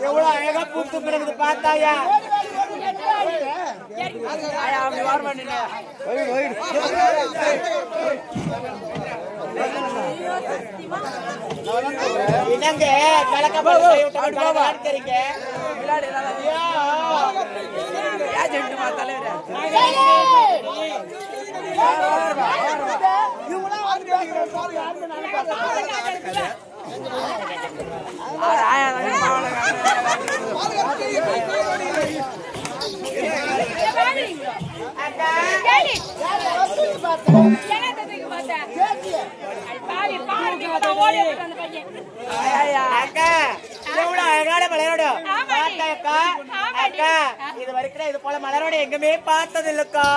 எவ்வளவு அழகா பூத்து பிறகு பார்த்தாயா? அப்படி வர மாட்டீங்க. என்னங்க கலக்கப்படுறீங்க? இது வரைக்கும் இது போல மலரோட எங்குமே பார்த்தது இல்லக்கா.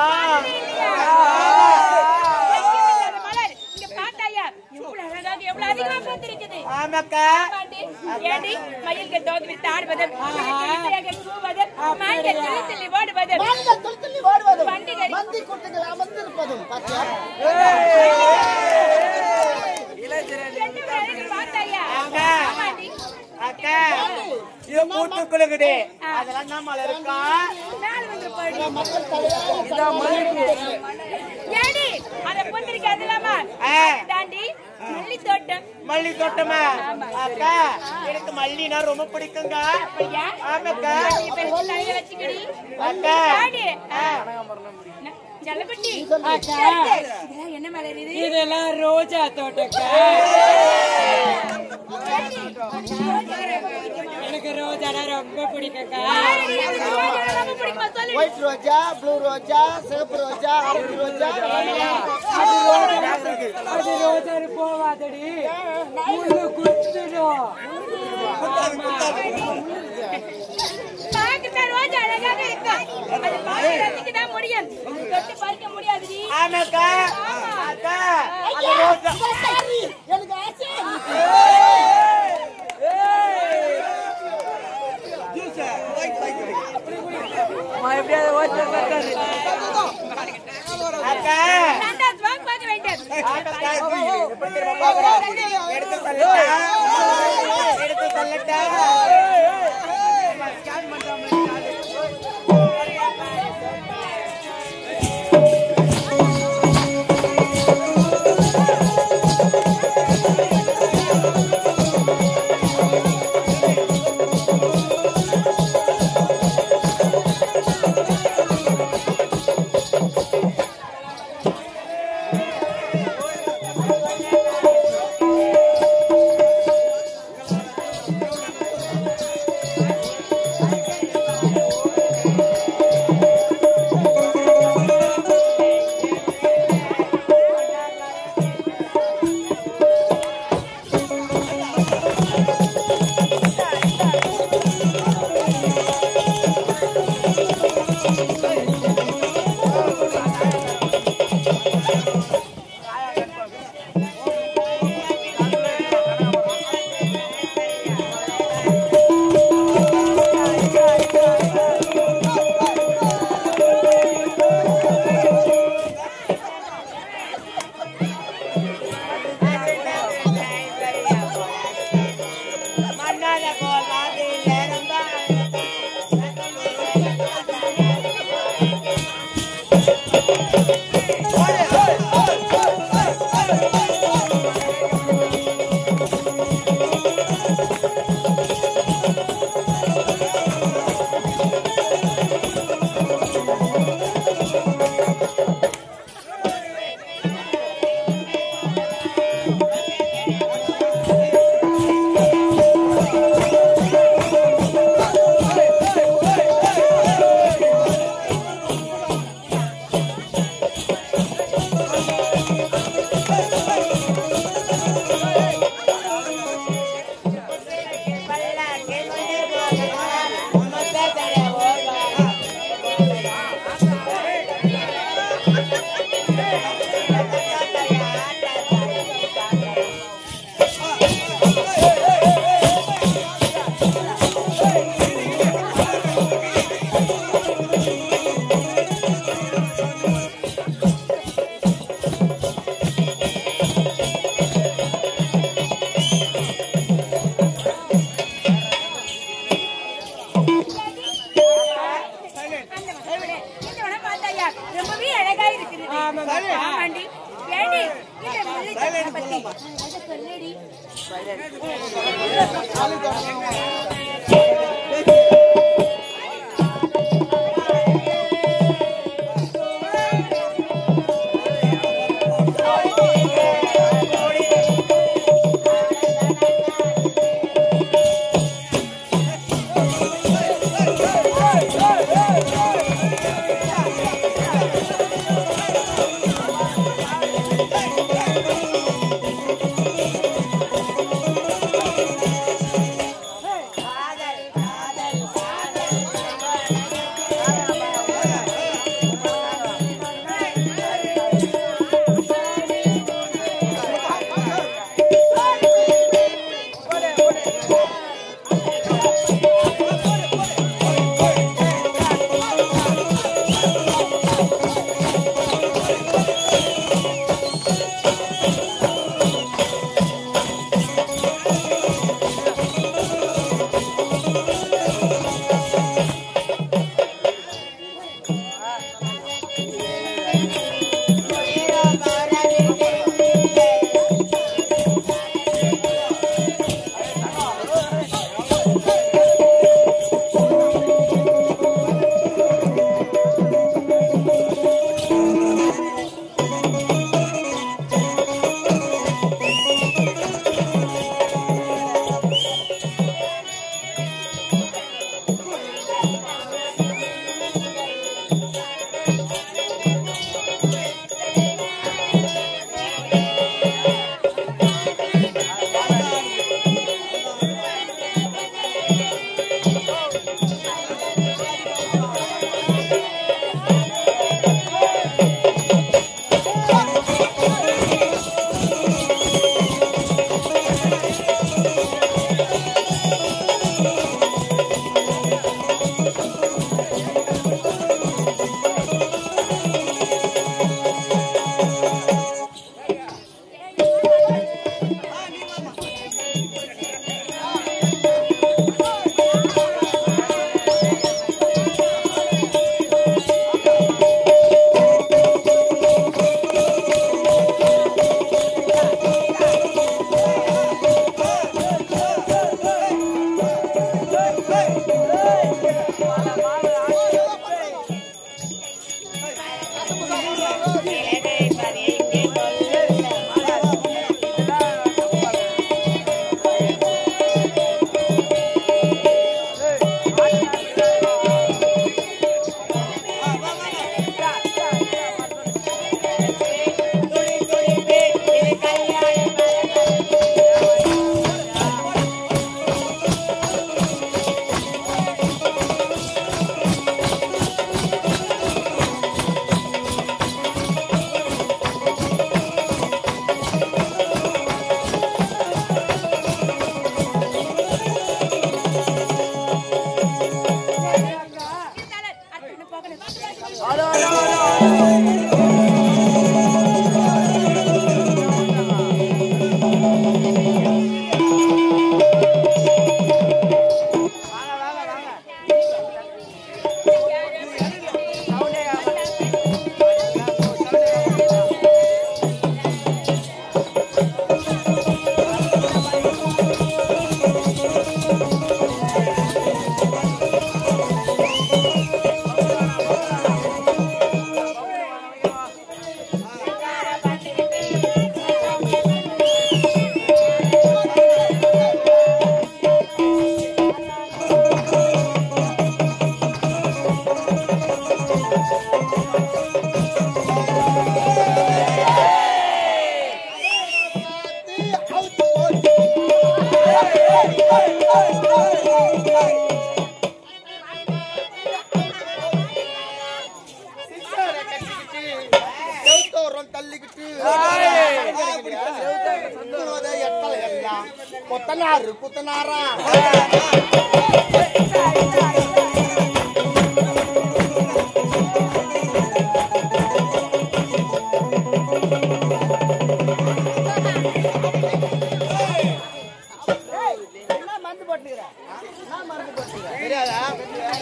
ஆமாக்கா மயில் அக்கா இது கூட்டுக்குழுகுது அதெல்லாம் தான் மலருக்கா. மல்லி தோட்டமா? அக்கா எனக்கு மல்லினா ரொம்ப பிடிக்குங்க. ஆமாக்கா அக்கா என்ன மலர் இது? இதெல்லாம் ரோஜா தோட்டக்கா. எனக்கு ரோஜானா ரொம்ப பிடிக்குங்க. ஒயிட் ரோஜா, ப்ளூ ரோஜா, சிவப்பு ரோஜா, ஆரஞ்சு ரோஜா. அது ரோஜா போவாதடி, முள்ளு குத்துடும். ரோஜா அழகாக இருக்கு, அது பார்க்க தான் முடியும், தொட்டு பார்க்க முடியாது. ஆமாக்கா அக்கா அந்த ரோஜா எனக்கு ஆசை. எடுத்து சொல்லட்டா தெரியுது. ஆமாண்டி. ஏண்டி இந்த முல்லைக்கொடி பத்தி அத சொல்லுடி.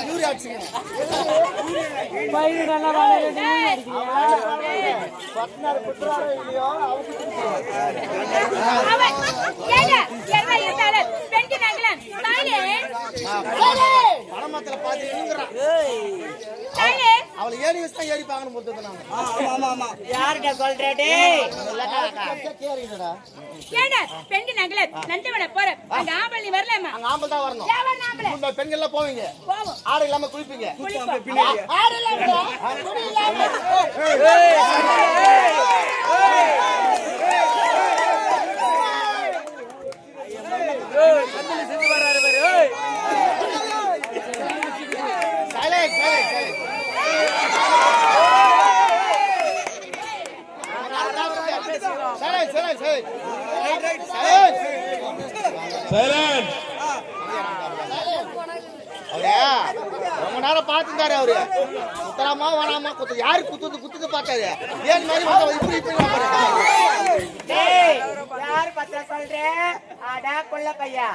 யூரியா அடிச்சுங்க பயிர் நல்லா வளருது பத்னார் புட்றாரோ இல்லையோ பணமத்துல பாதி எழுங்குறான் அவளை ஏறி வச்சுதான் ஏறி பாக்கணும் போட்டு நாங்க யார்கிட்ட சொல்றே பெண்கள் நாங்களே நந்தவன போறோம் அங்க ஆம்பளை நீ வரலாமா அங்க ஆம்பல் தான் வரணும் இந்த பெண்கள் எல்லாம் போவீங்க போவோம் ஆடை இல்லாம குளிப்பீங்க ஆடு இல்லாம துணி இல்லாம ரொம்ப நேரம் பாத்துட்டாரு அவரு குத்தலாமா வேணாமா குத்து யாரு குத்துது பார்த்தாரு ஏன் மாதிரி இப்படி யாரு பத்திர சொல்ற ஆடா கொள்ள பையா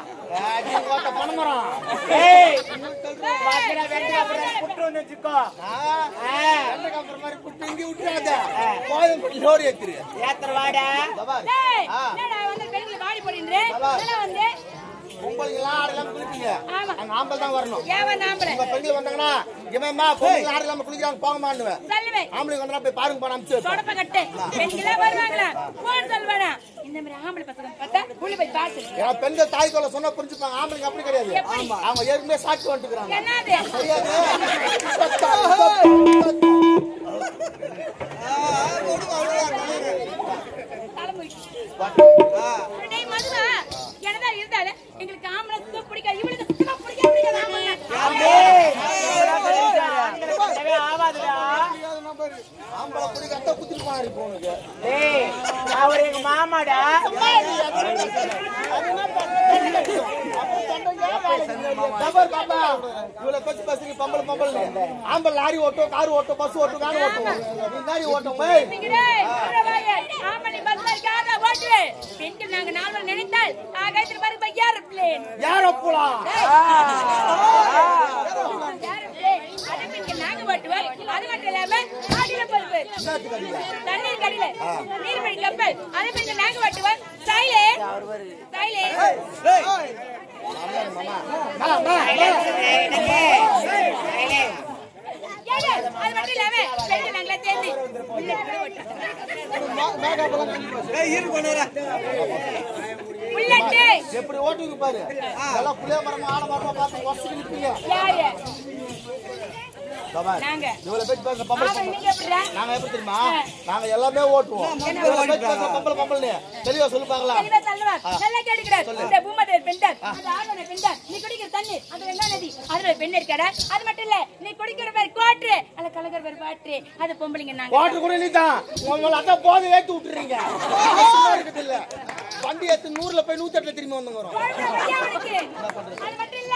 பணமரம் குற்றம் வச்சுக்கோ மாதிரி குட்டு இங்கே விட்டுறாத கோயம் லோரி ஏத்துரு ஏத்தர் வாடா பெண்களை வாடி போடுறேன் உங்களுக்கு எல்லாம் ஆடெல்லாம் குளிப்பீங்க அங்க ஆம்பல் தான் வரணும் உங்க பெண்கள் வந்தாங்கன்னா இவன்மா பொண்ணுங்க ஆடு இல்லாம குளிக்கிறாங்க போங்கமான்னுவேன் ஆம்பளை வந்தா போய் பாருங்க போன அனுப்பிச்சு தொடப்ப கட்டு பெண்களா வருவாங்களா போன் சொல்வானா இந்த மாதிரி ஆம்பளை பசங்க பார்த்தா உள்ள போய் பாத்து ஏன்னா பெண்கள் தாய் கொள்ள சொன்னா புரிஞ்சுப்பாங்க ஆம்பளைங்க அப்படி கிடையாது அவங்க ஏற்கனவே சாட்சி வந்துக்கிறாங்க என்னது என்னதான் இருந்தாலும் எங்களுக்கு ஆம்பளை பிடிக்காது இவளுக்கு சுத்தமா பிடிக்காது ஆம்பளை பிடிக்காத குத்திட்டு போனாரு போனுக்கு அவர் எங்க மாமாடா இவ்வளவு பச்சு பசங்க பம்பல் ஆம்பல் லாரி ஓட்டும் கார் ஓட்டும் பஸ் ஓட்டும் கார் ஓட்டும் லாரி ஓட்டும் பெண்கள் நாங்க நார்மல் நினைத்தால் ஆகாயத்தில் பாருங்க ஏரோப்ளேன் ஏரோப்ளேன் அது பெண்கள் நாங்க ஓட்டுவோம் அது மட்டும் இல்லாம ஆடில பருப்பு தண்ணீர் கடில நீர்வழி கப்பல் அது பெண்கள் நாங்க ஓட்டுவோம் சைலே அது மட்டும் இல்லாம பெண்கள் நாங்களா சேர்ந்து எப்படி ஓட்டுங்க பாரு எல்லாம் புளிய மரமா ஆல மரமா பார்த்து வருஷம் நிற்பீங்க நாங்க எப்படி தெரியுமா நாங்க எல்லாமே ஓட்டுவோம் பம்பல் தெளிவா சொல்லு பாக்கலாம் நல்லா கேட்டுக்கிறார் இந்த பூமதேவி பெண்கள் அந்த ஆளோட பெண்கள் நீ குடிக்கிற தண்ணி அந்த வெங்கா நதி அதுல பெண் இருக்கடா அது மட்டும் இல்ல நீ குடிக்கிற பேர் கோட்ரு அல்ல கலகர் பேர் பாட்ரு அது பொம்பளைங்க நாங்க கோட்ரு கூட நீ தான் உங்கள அத போதை ஏத்தி விட்டுறீங்க இருக்குது இல்ல வண்டி ஏத்து 100ல போய் 108ல திரும்பி வந்து வரோம் அது மட்டும் இல்ல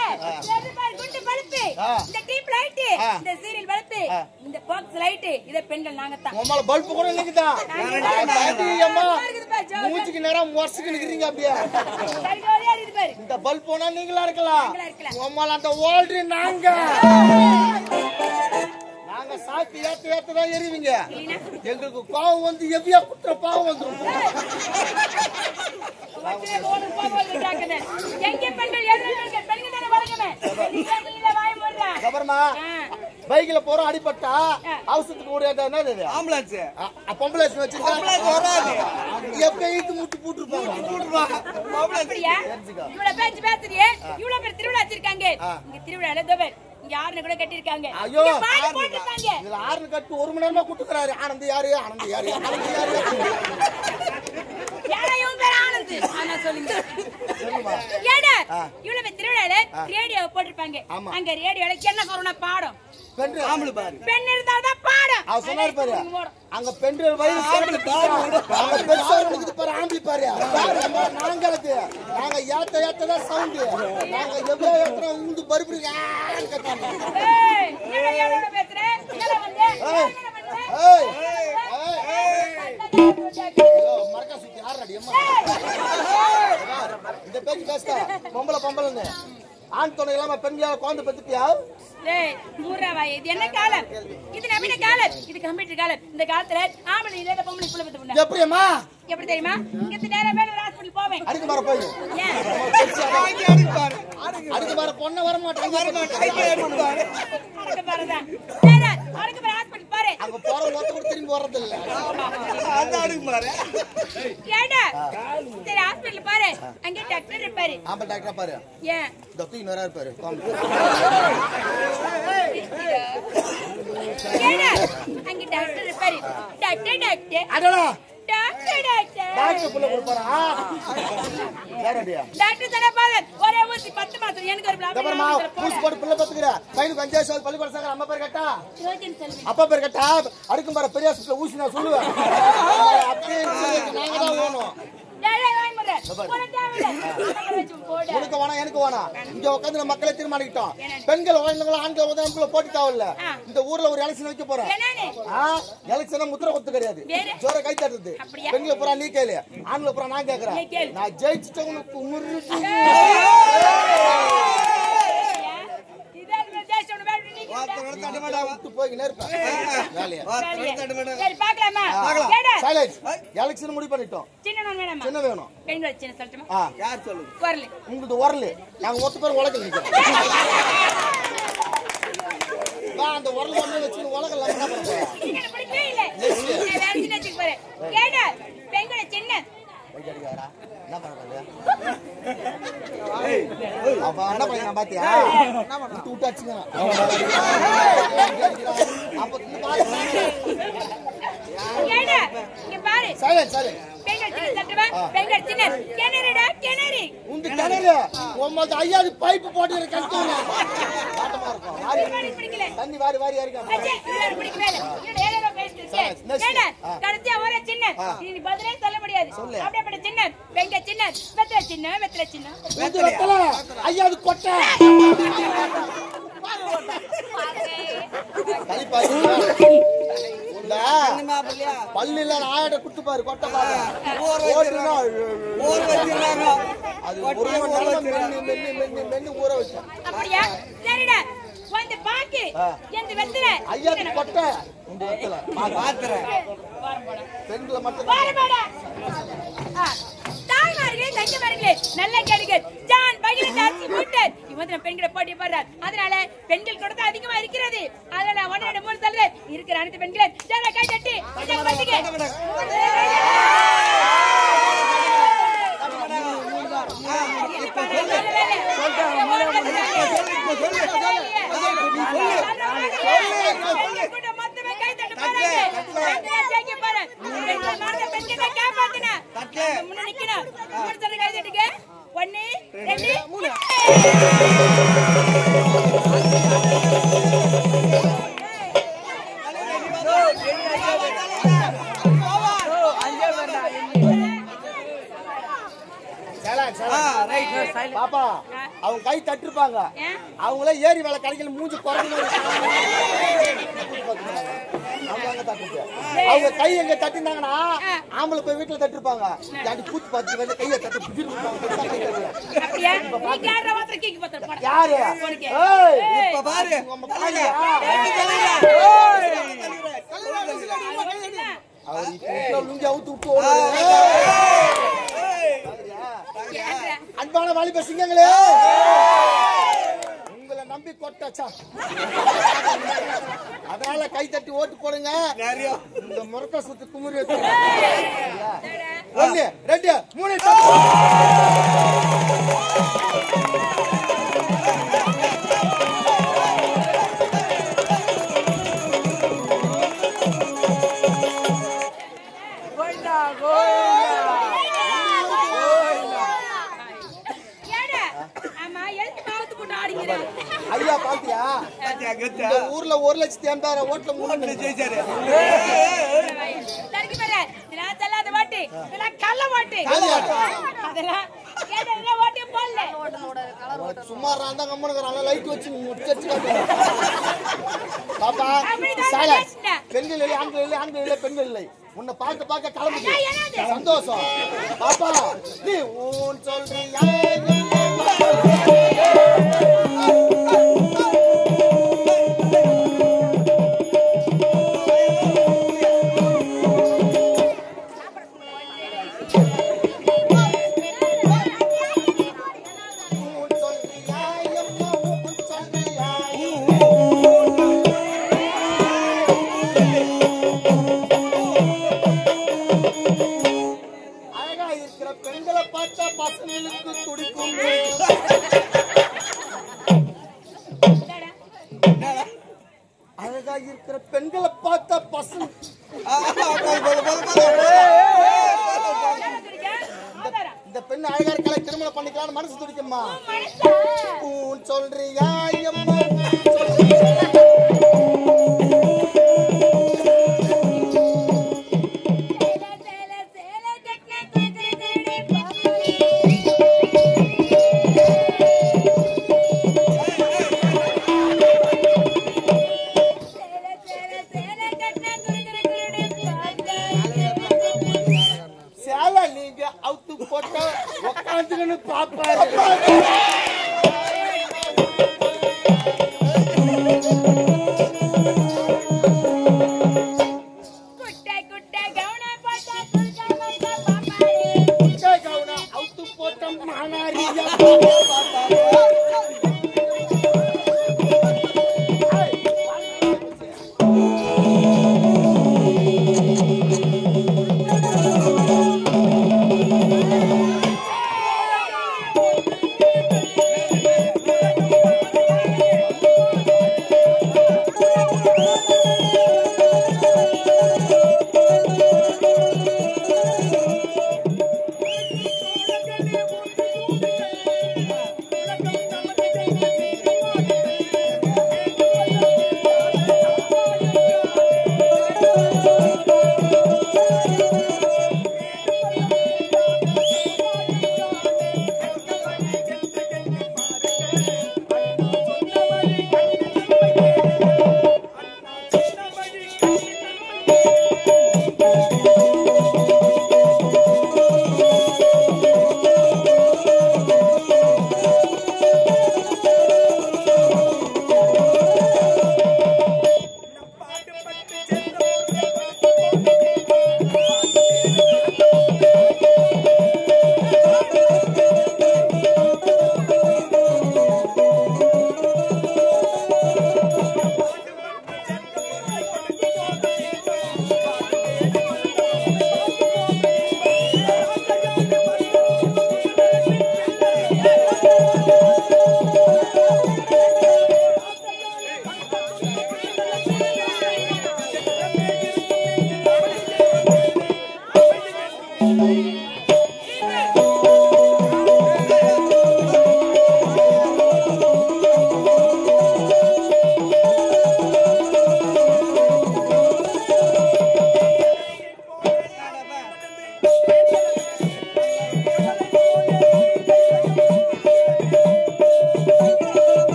பாரு குண்டு பல்பு இந்த டீப் லைட் இந்த சீரியல் பல்பு இந்த பாக்ஸ் லைட் இத பெண்கள் நாங்க தான் உங்கள பல்பு கூட நீங்க தான் அம்மா மூஞ்சிக்கு நேரம் வருஷத்துக்கு நிக்கிறீங்க அப்படியே சரியா இருக்குது பாரு இந்த பல்பு போனா நீங்களா இருக்கலாம் உங்கள அந்த ஓல்ட்ரி நாங்க சாத்தி ஏத்ததான் எறிவீங்க எங்களுக்கு கோவம் வந்து எவ்வியா குற்ற பாவம் வந்துடும் பைக்ல போறோம் அடிபட்டா அவசரத்துக்கு ஓடியாட்டா ஆம்புலன்ஸ் பொம்புலன்ஸ் வச்சிருக்காங்க எப்ப இழுத்து முட்டு போட்டுருப்பாங்க இவ்வளவு பேச்சு பேசுறியே இவ்வளவு பேர் திருவிழா வச்சிருக்காங்க இங்க திருவிழால யாருன்னு கூட கட்டிருக்காங்க ஐயோ இதுல ஆறுனு கட்டி 1 மணி நேரமா கூட்டுறாரு ஆனந்த் யாரு இவ்வளவு திருவிழால ரேடியோ போட்டிருப்பாங்க அங்க ரேடியோல என்ன கொரோனா பாடம் பெண் இருந்தாதான் பாடம் அவ சொன்னாரு பாரு அங்க பெண்கள் வயிறு சேர்ந்து அங்க பெருசாருக்கு பாரு ஆம்பி பாரு நாங்களுக்கு நாங்க ஏத்ததான் சவுண்ட் நாங்க எவ்வளவு ஏத்துறோம் உந்து பருப்புங்க கத்தாங்க ஏய் யாரோட பேசுற எங்க வந்து மரக்கா சுத்தி யாரடி அம்மா இந்த பேச்சு பேசுற பொம்பளை பொம்பளைன்னு ஆண் துணை இல்லாம பெண்களால குழந்தை பெத்துட்டியா டேய் மூராவாய் இது என்ன காலம் இது நவீன காலம் இது கம்ப்யூட்டர் காலம் இந்த காலத்துல ஆம்பளை இல்ல பொம்பளை புள்ள பெத்து பண்ண எப்படியம்மா எப்படி தெரியுமா இங்க நேரா வேற ஹாஸ்பிடல் போவேன் அடுக்கு மாற போய் ஏன் அடுக்கு மாற பொண்ண வர மாட்டாங்க அடுக்கு பாருடா நேரா அடுக்கு பாரு ஹாஸ்பிடல் பாரு அங்க போற ஒருத்த கூட திரும்பி வர்றது இல்ல அந்த அடுக்கு பாரு ஏடா சரி ஹாஸ்பிடல் பாரு அங்க டாக்டர் இருப்பாரு ஆம்பளை டாக்டர் பாரு ஏன் டாக்டர் இன்னொரு இருப்பாரு ஏடா அங்க டாக்டர் இருப்பாரு டாக்டர் அடடா டாக்டர் டாக்டர் புள்ள கொடுப்பாரா யாரடியா டாக்டர் தான பாரு ஒரே ஊசி 10 மாசம் எனக்கு ஒரு தபரமா பூஸ் போட்டு புள்ள பத்துக்குற பையனுக்கு 5 வயசு பள்ளிக்கூட சாகற அம்மா பேர் கேட்டா யோஜன் செல்வி அப்பா பேர் கேட்டா அடுக்கும் பாரு பெரிய ஹாஸ்பிடல் ஊசி நான் சொல்லுவேன் அப்படியே நாங்க தான் ஓணும் டேய் வாய் முறை போடா தேவல வெச்சு போடு உனக்கு வேணா எனக்கு வேணா இங்க உட்கார்ந்து நம்ம மக்களை தீர்மானிக்கிட்டோம் பெண்கள் வாழ்ந்தவங்க ஆண்கள் உதவிக்குள்ள போட்டு தேவையில்ல இந்த ஊர்ல ஒரு எலெக்ஷன் வைக்க போறேன் எலெக்ஷன் முத்திர கொத்து கிடையாது ஜோர கை தட்டுறது பெண்களை பூரா நீ கேளு ஆண்களை பூரா நான் கேக்குறேன் நான் ஜெயிச்சுட்டு உனக்கு எலெக்ஷன் முடிவு பண்ணிட்டோம் சின்ன வேணும் பெண்கள் சின்ன சொல்லட்டுமா யார் சொல்லுங்க வரல உங்களுக்கு வரல நாங்க ஒத்த பேர் உலகம் நிக்கிறோம் அந்த உரல் ஒண்ணு வச்சு உலகம் எல்லாம் என்ன பண்ண போறோம் எனக்கு பிடிக்கவே இல்ல நான் வேற சின்ன வச்சுக்க போறேன் கேடா பெண்கள் சின்ன வைக்கடிக்காரா என்ன பண்றது அப்ப என்ன பண்ணீங்க பாத்தியா விட்டு அடிச்சுங்க அப்ப கேடா இங்க பாரு சைலன்ட் சைலன்ட் பெண்கள் சின்ன சட்டமா பெண்கள் சின்ன கிணறுடா கிணறு உங்க கிணறு உம்மது ஐயாது பைப் போட்டு கஷ்டம் காட்டமா இருக்கும் பிடிக்கல தண்ணி வாரி வாரி இறங்க அச்சே இல்ல பிடிக்கவே இல்ல ஏதோ பேசிட்டே கேடா கடைசியா ஒரே சின்ன நீ பதிலே சொல்ல முடியாது அப்படியே சின்ன பெண்கள் சின்ன வெத்தல சின்ன வெத்தல ஐயாது கொட்டை பள்ளியில ஆயிட குத்து பாரு கொட்டை பாரு அது ஒரு மென்னு ஊற வச்சேன் அப்படியா சரிடா வந்து பாக்கு எந்த வெத்தல ஐயாது கொட்டை இந்த வெத்தல பாத்துறேன் பெண்களை மட்டும் பாருடா தாய்மார்களே தங்கமார்களே நல்ல கேளுங்க ஜான் பகிரந்தாசி மூட்டர் இவன் பெண்களை போட்டி போடுறார் அதனால பெண்கள் கொடுத்து அதிகமா இருக்கிறது அதனால நான் 1 2 3 சொல்றேன் இருக்கிற அனைத்து பெண்களும் ஜான கை தட்டி இங்க வந்துங்க மொத்தமே கை தட்டு பாருங்க ஜெயிக்க பாரு பெண்கள் மார்க்க பெண்களை காப்பாத்துனா முன்ன நிக்கணும் சொல்ற கை தட்டுங்க 1 2 3 பாப்பா அவங்க கை தட்டிருப்பாங்க அவங்களே ஏரி வேலை கிடைக்கல மூஞ்சி குறைஞ்சு அவங்க கை எங்க தட்டினாங்கன்னா ஆம்பளை போய் வீட்டுல தட்டிருப்பாங்க கூத்து பார்த்து கையை தட்டி யாரு அன்பான வாலிப சிங்கங்களே உங்களை நம்பி கொட்டாச்சா அதனால கை தட்டி ஓட்டு போடுங்க இந்த முறக்க சுத்து குமுறி 1 2 3 ஐயா பாத்தியா இந்த ஊர்ல 1,80,000 ஓட்டுல 3 ஜெயிச்சாரு சும்மா லைட் வச்சு பாப்பா பெண்கள் இல்லை ஆண்கள் இல்லை ஆண்கள் இல்லை பெண்கள் இல்லை உன்னை பார்க்க பார்க்க கிளம்புது சந்தோஷம் பாப்பா நீ ஊன் சொல்றியா அழகா இருக்கிற பெண்களை பார்த்தா பசங்க இந்த பெண் அழகா இருக்கா திருமணம் பண்ணிக்கலாம்னு மனசு துடிக்குமா சொல்றியா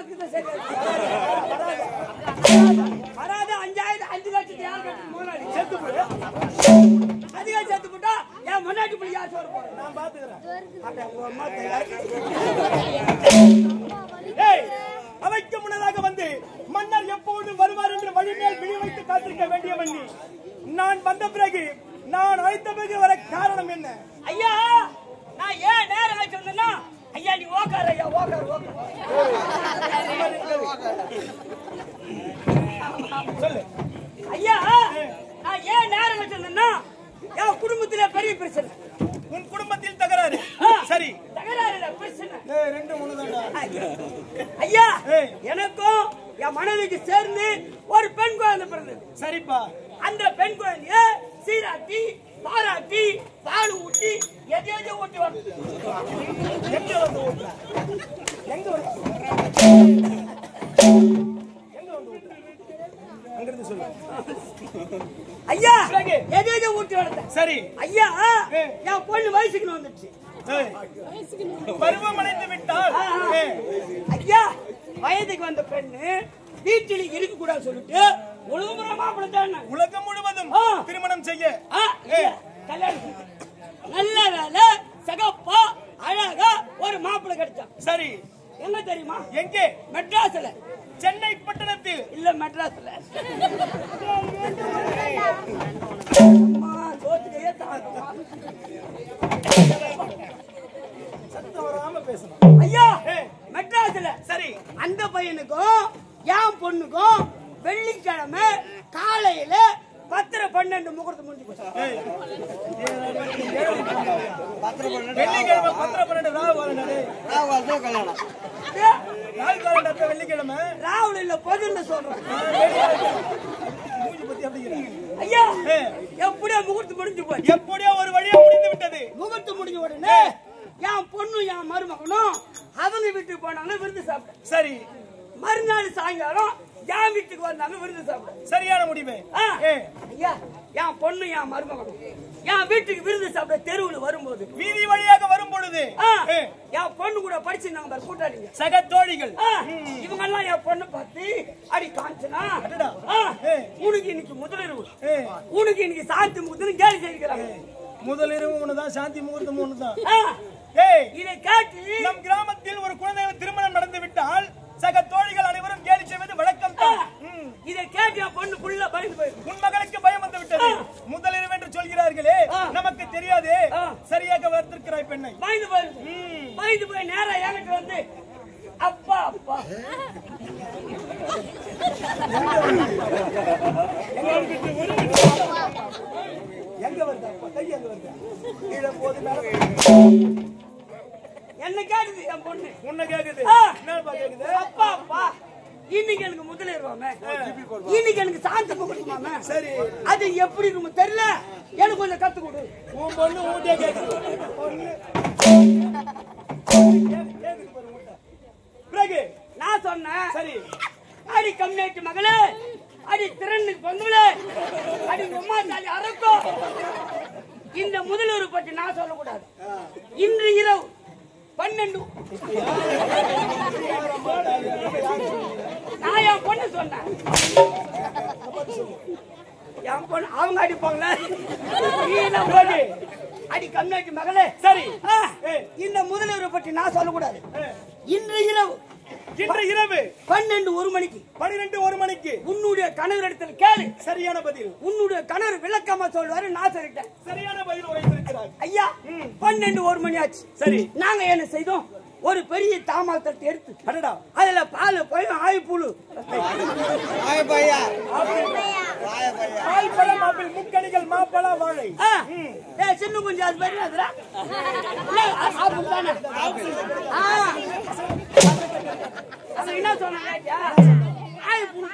மாசத்துக்கு சரி வராது 5 லட்சத்தை யார் கட்டி முதலாளி செத்து போடு அதிகம் செத்து போட்டா என் முன்னாடி போய் யார் சோறு போடுறேன் நான் பாத்துக்கிறேன் அவைக்கு முன்னதாக வந்து மன்னர் எப்போது வருவார் என்று வழிமேல் விழி வைத்து காத்திருக்க வேண்டியவன் நீ. நான் வந்த பிறகு நான் அழைத்த பிறகு வர காரணம் என்ன? ஐயா நான் ஏன் நேரம் வச்சு வந்தேன்னா ஐயா நீ ஓக்கார் ஐயா ஓக்கார் சொல்லு ஐயா நான் ஏன் நேரம் வச்சு வந்தேன்னா என் குடும்பத்துல பெரிய பிரச்சனை. உன் குடும்பத்தில் தகராறு. சரி தகராறு பிரச்சனை 2 3 ஐயா எனக்கும் என் மனைவிக்கு சேர்ந்து ஒரு பெண் குழந்தை பிறந்தது. சரிப்பா. அந்த பெண் குழந்தைய சீராட்டி பாராட்டி பால் ஊட்டி எதையோ ஊட்டி வந்து எங்க வந்து ஊட்டா? எங்க வந்து ஊட்டா? அங்கிருந்து சொல்லு. ஐயா எதையோ ஊட்டி வளர்த்தேன். சரி ஐயா என் பொண்ணு வயசுக்கு வந்துச்சு. பருவம் அடைந்து விட்டால் ஐயா வயதுக்கு வந்த பெண்ணு வீட்டில் இருக்க கூடாது சொல்லிட்டு உலகம் முழுவதும் திருமணம் செய்ய கல்யாணம் நல்ல வேலை சகப்பா அழகா ஒரு மாப்பிள்ளை கிடைச்சான். சரி எங்க தெரியுமா? எங்கே? மெட்ராஸ்ல. சென்னை பட்டணத்தில் இல்ல மெட்ராஸ்ல. சோத்துக்கையே சத்தம் வராம பேசணும் ஐயா. மெட்ராஸ்ல. சரி அந்த பையனுக்கும் என் பொண்ணுக்கும் வெள்ளிக்கிழமை காலையில 10:12 முகூர்த்தம் முடிஞ்சு போச்சு. வெள்ளிக்கிழமை 10:12 கல்யாணம். வெள்ளிக்கிழமை ராவுல இல்ல பொதுன்னு சொல்றேன். ஐயா எப்படியோ முகூர்த்தம் முடிஞ்சு போச்சு. எப்படியோ ஒரு வழியா முடிந்து விட்டது. முகூர்த்தம் முடிஞ்ச உடனே என் பொண்ணு என் மருமகனும் அவங்க வீட்டுக்கு போனாங்க விருந்து சாப்பிட. சரி மறுநாள் சாயங்காலம் என் வீட்டுக்கு வந்தாங்க விருந்து சாப்பிட. சரியான முடிவு. ஐயா என் பொண்ணு என் மருமகனும் என் வீட்டுக்கு விருந்து சாப்பிட தெருவுல வரும்போது வீதி வழியாக வரும் பொழுது என் பொண்ணு கூட படிச்சிருந்தாங்க கூட்டாளிங்க சக தோழிகள் இவங்க எல்லாம் என் பொண்ணு பார்த்து அடி காஞ்சனா உனக்கு இன்னைக்கு முதலிரவு உனக்கு இன்னைக்கு சாந்தி முகூர்த்தம் கேலி செய்கிறாங்க. முதலிரவு ஒண்ணுதான் சாந்தி முகூர்த்தம் ஒண்ணுதான். இதை கேட்டு நம் கிராமத்தில் ஒரு குழந்தை திருமணம் நடந்து விட்டால் சக தோழிகள் அனைவரும் கேலி செய்வது வழக்கம். இதை கேட்டு என் பொண்ணு புள்ள பயந்து போயிருக்கு. உன் மகளுக்கு பயம் வந்து விட்டது. முதலிரவு என்று சொல்கிறார்களே நமக்கு தெரியாது. சரியாக வளர்த்திருக்கிறாய் பெண்ணை. பயந்து போயிருக்கு. பயந்து போய் நேரா என்கிட்ட வந்து அப்பா அப்பா எங்க வந்தா கை எங்க வந்தா கீழே போது என்ன கேக்குது என் பொண்ணு. உன்னை கேக்குது. என்னப்பா கேக்குது? அப்பா அப்பா இன்னைக்கு எனக்கு முதலிரவாமே இன்னைக்கு எனக்கு சாந்தி முகூர்த்தமாமே. சரி அது எப்படி இருக்கும் தெரியல. எனக்கு கொஞ்சம் கத்து கொடு. உன் பொண்ணு ஊட்டே கேக்குது. பிறகு நான் சொன்னேன் சரி அடி கம்யூனிட்டி மகளே அடி திறனுக்கு பொண்ணுல அடி உமா தாலி அறக்கும். இந்த முதல்வர் பற்றி நான் சொல்லக்கூடாது. இன்று இரவு 12 நான் என் பொண்ணு சொன்னேன். என் பொண்ணு அவங்க அடிப்பாங்களே அடி கம்யூனிட்டி மகளே. சரி இந்த முதல்வரை பற்றி நான் சொல்லக்கூடாது. இன்று இரவு 12 மணிக்கு 1 மணிக்கு உன்னுடைய கணவர் இடத்துல கேளு. சரியான பதில். உன்னுடைய கணவர் விளக்கமா சொல்வாரு. நான் சொல்லிட்டேன். சரியான பதில் உரைத்திருக்கிறார். ஐயா 12 மணி ஆச்சு. சரி நாங்க என்ன செய்தோம்? ஒரு பெரிய தாமால் தட்டு எடுத்து அடடா அதுல பால் போய் ஆய்ப்புழு ஆய்பழம் ஆப்பிள் முக்கணிகள் மாப்பழா வாழை சின்ன கொஞ்சம் அது மாதிரி என்ன சொன்னாங்க ஆய்ப்புழு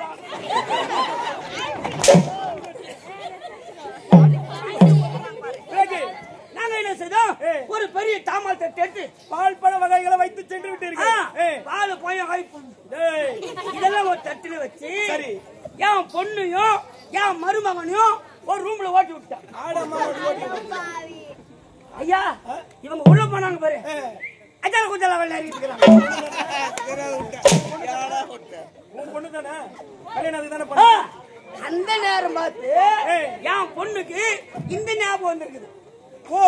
நாங்க என்ன செய்தோம்? ஒரு பெரிய தாமால் தட்டு எடுத்து பால் பழ வகைகளை வைத்து சென்று விட்டீர்கள். பால் போய் இதெல்லாம் ஒரு தட்டுல வச்சு என் பொண்ணையும் என் மருமகனையும் ஒரு ரூம்ல ஓட்டி விட்டான். ஐயா இவங்க உள்ள போனாங்க பாரு. அஜால கொஞ்சம் விளையாடி இருக்கிறாங்க. உன் பொண்ணு தானே கல்யாணம் அதுக்கு தானே பண்ண அந்த நேரம் பார்த்து என் பொண்ணுக்கு இந்த ஞாபகம் வந்திருக்குது. ஓ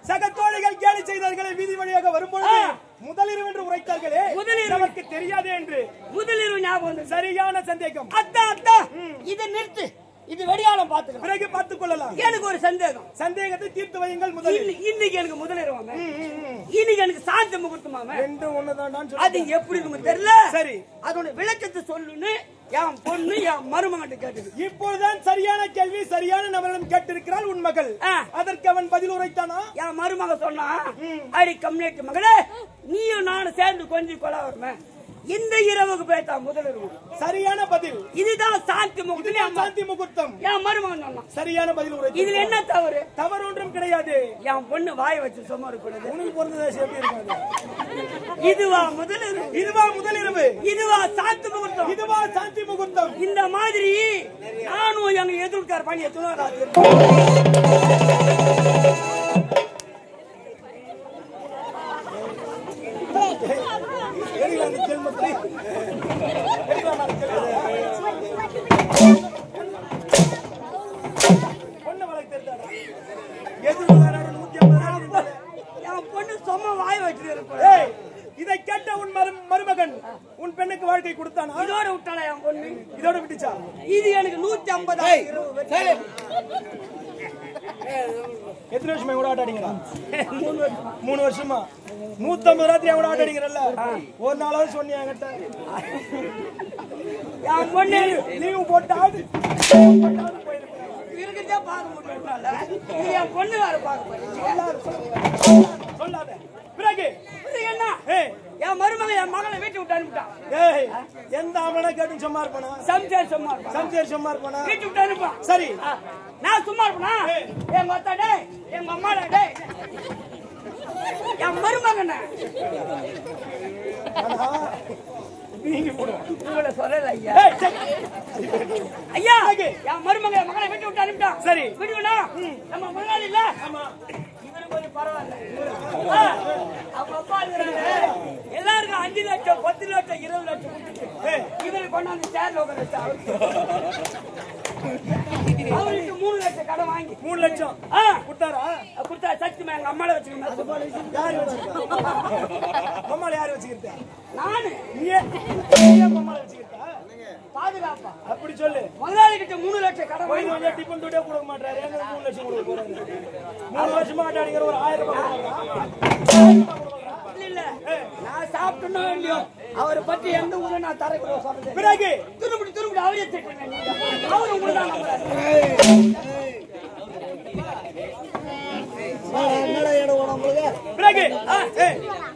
சக தோழிகள் கேலி செய்தார்களே வீதி வழியாக வரும்பொழுது முதலிரவு என்று உரைத்தார்களே முதலிரவு நமக்கு தெரியாதே என்று முதலிரவு ஞாபகம் வந்து சரியான சந்தேகம். அத்தா இதை நிறுத்து, இது வெடியாலம் பாத்துக்கலாம், பிறகு பார்த்துக் கொள்ளலாம். எனக்கு ஒரு சந்தேகம், சந்தேகத்தை தீர்த்து வையுங்கள். முதலில் இன்னைக்கு எனக்கு முதலிரவாம, இன்னைக்கு எனக்கு சாந்தி முகூர்த்தமாம, ரெண்டு ஒண்ணுதான். அது எப்படி நமக்கு தெரியல. சரி, அதோட விளக்கத்தை சொல்லுன்னு என் பொண்ணு என் மருமகன் கேட்டது. இப்போதுதான் சரியான கேள்வி சரியான நபரிடம் கேட்டிருக்கிறாள் உன் மகள். அதற்கு அவன் பதில் உரைத்தானா? என் மருமக சொன்னா, அடி கம்யூனிட்டி மகளே, நீயும் நானும் சேர்ந்து கொஞ்சம் கொலை வருமே, இந்த இரவுக்கு போய்த்தா முதலிரவு. சரியான பதில். இதுதான் சாந்தி முகூர்த்தம். சாந்தி முகூர்த்தம் என் மருமகன் சொன்னான். சரியான பதில் உரைத்தார். இதுல என்ன தவறு? தவறு ஒன்றும் கிடையாது. என் பொண்ணு வாய் வச்சு சும்மா இருக்கக்கூடாது. உனக்கு பிறந்ததாசி எப்படி இருக்காது? இதுவா முதலிரவு? இதுவா முதலிரவு? இதுவா சாந்தி முகூர்த்தம்? இதுவா சாந்தி முகூர்த்தம்? இந்த மாதிரி நானும் எங்க எதிர்க்கார பண்ணி எத்தனை பொண்ணு சும்மா வாய் வச்சு. இதை கேட்ட உன் மருமகன் உன் பெண்ணுக்கு வாழ்க்கை கொடுத்தானா? இதோட விட்டாளா என் பொண்ணு? இதோட விட்டுச்சா? இது எனக்கு 150. எத்தனை வருஷமா கூட ஆட்டாடிங்களா? 3 வருஷமா. 150 ராத்திரி கூட ஆட்டாடிக்கிறல்ல, ஒரு நாளாவது சொன்னியா என்கிட்ட? என் பொண்ணு லீவு போட்டாது இருக்கிறதே பார்க்க முடியல. என் பொண்ணு வேற பார்க்க சொல்லாத. பிறகு என்ன? என் மருமகன் என் மகளை வீட்டை விட்டு அனுப்பிட்டான். எந்த அவனை கேட்டு சும்மா இருப்பானா? சம்சார் சும்மா இருப்பான். சம்சார் சும்மா இருப்பானா? வீட்டு விட்டு அனுப்பான். சரி, நான் சும்மா இருப்பேனா? எங்க அத்தா டே, எங்க அம்மாடா டே, என் மருமகன் உங்களை சொல்லல ஐயா. ஐயா, என் மருமகன் மகளை வீட்டு விட்டு அனுப்பிட்டான். சரி, விடுவனா? நம்ம முதலாளி இல்ல, இவருக்கு கொஞ்சம் பரவாயில்ல. அவங்க அப்பா எல்லாருக்கும் 5 லட்சம் 10 லட்சம் 20 லட்சம் இவருக்கு கொண்டாந்து சேர்ல உட்கார வச்சா அவருக்கு 3 லட்சம் கடன் வாங்கி 3 லட்சம் கொடுத்தாரா? கொடுத்தா சத்தியமா எங்க அம்மால வச்சுக்கணும். அம்மால யாரு வச்சுக்கிட்ட? நானு. அம்மால வச்சுக்கிட்டா பாதுகாப்பா? அப்படி சொல்லு. முதலாளி கிட்ட 3 லட்சம் கடன் வாங்கி கொஞ்சம் டிபன் தூட்டே கொடுக்க மாட்டாரு. 3 லட்சம் கொடுக்க போறாரு. 3 வருஷமா ஆட்டாடிக்கிற ஒரு 1000 ரூபாய் இல்ல. நான் சாப்பிட்டனோ இல்லையோ அவரை பற்றி எந்த ஊரை நான் தரக்கூட சொல்றேன். பிறகு திரும்பி அவரே திட்டுறேன். அவரு உங்களை தான் பிறகு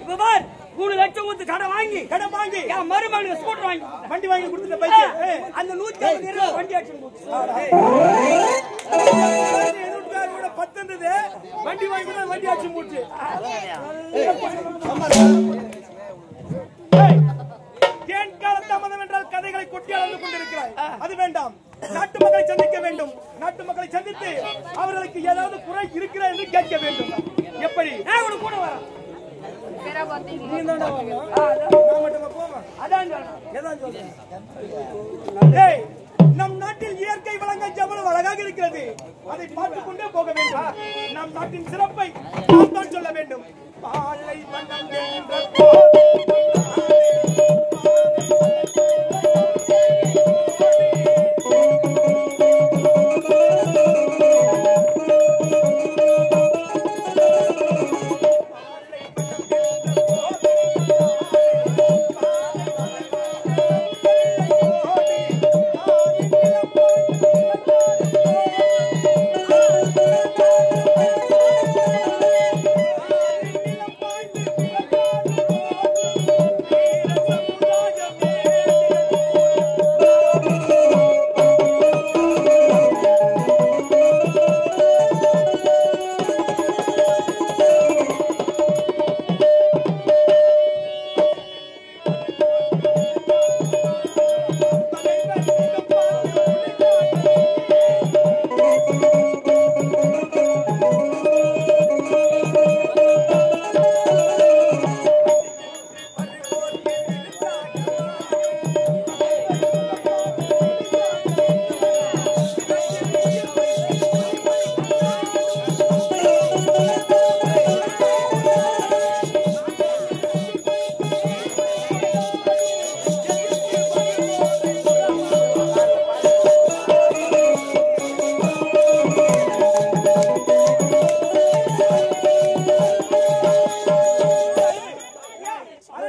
இப்ப பார் 3 லட்சம் ஊத்து கடன் வாங்கி என் மருமகனுக்கு ஸ்கூட்டர் வாங்கி வண்டி வாங்கி கொடுத்துட்ட பைக். அந்த 150 வண்டி அடிச்சு கூட 10 இருந்தது. வண்டி வாங்கி கூட வண்டி அடிச்சு மூச்சு. ஏன் கால தாமதம் என்றால் கதைகளை கொட்டி அளந்து கொண்டிருக்கிறாய். அது வேண்டாம். நாட்டு மக்களை சந்திக்க வேண்டும். நாட்டு மக்களை சந்தித்து அவர்களுக்கு ஏதாவது குறை இருக்கிறா என்று கேட்க வேண்டும். எப்படி? நான் கூட வரேன். நீ தான்டா வரணும். நான் மட்டும் போமா? அதான் சொல்றேன். எதான் சொல்றேன்? நம் நாட்டில் இயற்கை வளங்கள் எவ்வளவு அழகாக இருக்கிறது. அதை பார்த்துக் கொண்டே போக வேண்டும். நம் நாட்டின் சிறப்பை நாம் தான் சொல்ல வேண்டும். பாலை மண்டம் என்ற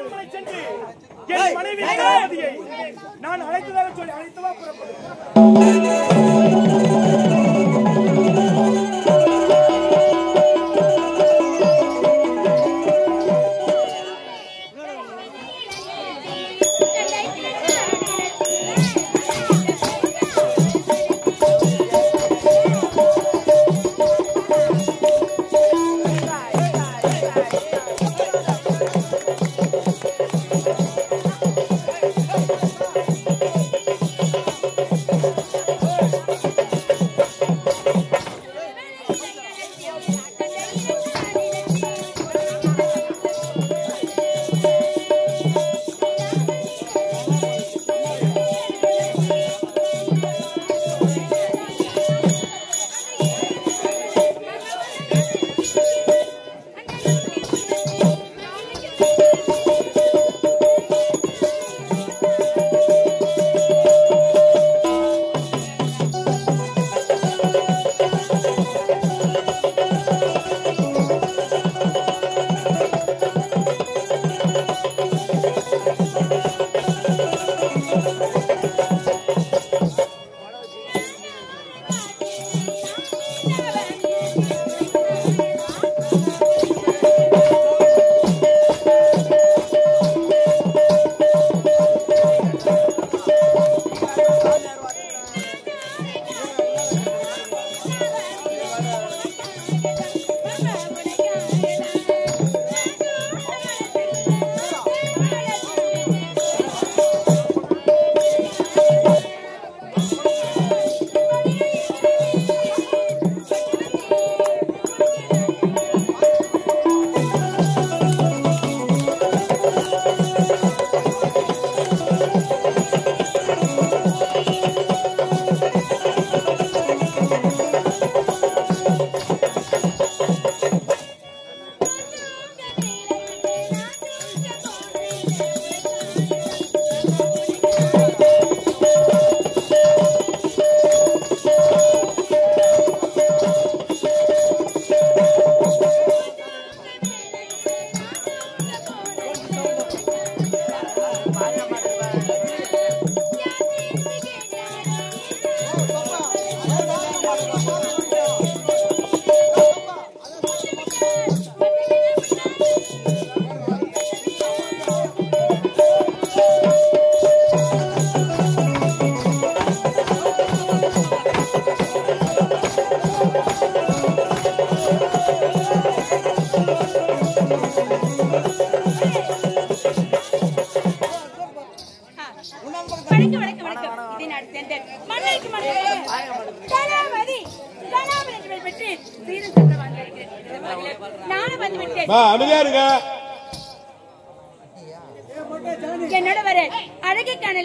அரண்மனை சென்று என் மனைவி கலாவதியை நான் அழைத்ததாக சொல்லி அழைத்தவா புறப்படும். என்னோட வர அழகை காணல்